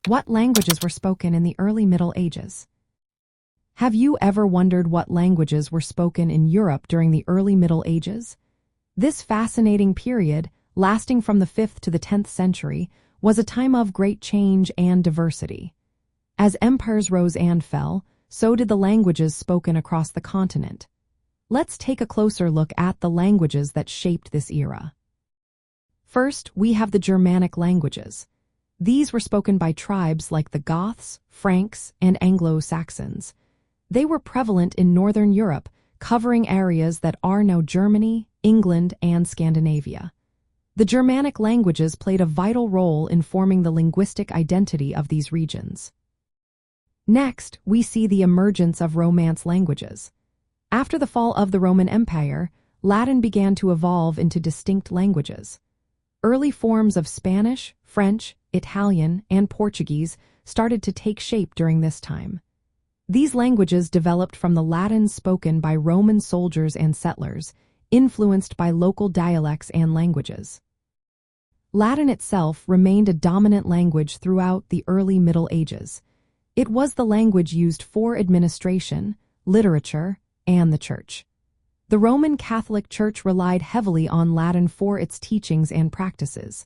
What languages were spoken in the early Middle Ages? Have you ever wondered what languages were spoken in Europe during the early Middle Ages? This fascinating period, lasting from the 5th to the 10th century, was a time of great change and diversity. As empires rose and fell, so did the languages spoken across the continent. Let's take a closer look at the languages that shaped this era. First, we have the Germanic languages. These were spoken by tribes like the Goths, Franks, and Anglo-Saxons. They were prevalent in northern Europe, covering areas that are now Germany, England, and Scandinavia. The Germanic languages played a vital role in forming the linguistic identity of these regions. Next, we see the emergence of Romance languages. After the fall of the Roman Empire, Latin began to evolve into distinct languages. Early forms of Spanish, French, Italian, and Portuguese started to take shape during this time. These languages developed from the Latin spoken by Roman soldiers and settlers, influenced by local dialects and languages. Latin itself remained a dominant language throughout the early Middle Ages. It was the language used for administration, literature, and the church. The Roman Catholic Church relied heavily on Latin for its teachings and practices.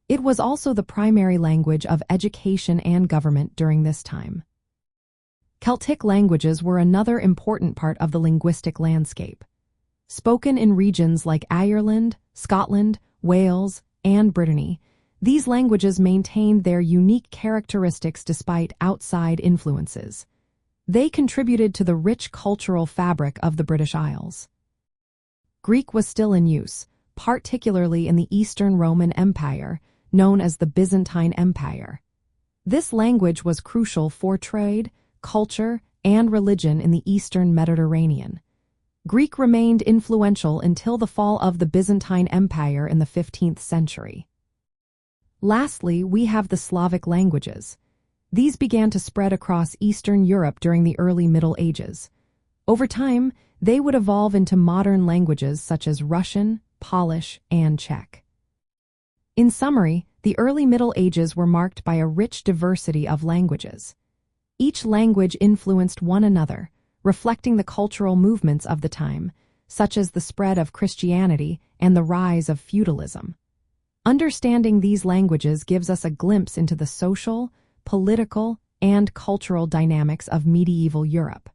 It was also the primary language of education and government during this time. Celtic languages were another important part of the linguistic landscape. Spoken in regions like Ireland, Scotland, Wales, and Brittany, these languages maintained their unique characteristics despite outside influences. They contributed to the rich cultural fabric of the British Isles. Greek was still in use, particularly in the Eastern Roman Empire, known as the Byzantine Empire. This language was crucial for trade, culture, and religion in the Eastern Mediterranean. Greek remained influential until the fall of the Byzantine Empire in the 15th century. Lastly, we have the Slavic languages. These began to spread across Eastern Europe during the early Middle Ages. Over time, they would evolve into modern languages such as Russian, Polish, and Czech. In summary, the early Middle Ages were marked by a rich diversity of languages. Each language influenced one another, reflecting the cultural movements of the time, such as the spread of Christianity and the rise of feudalism. Understanding these languages gives us a glimpse into the social, political, and cultural dynamics of medieval Europe.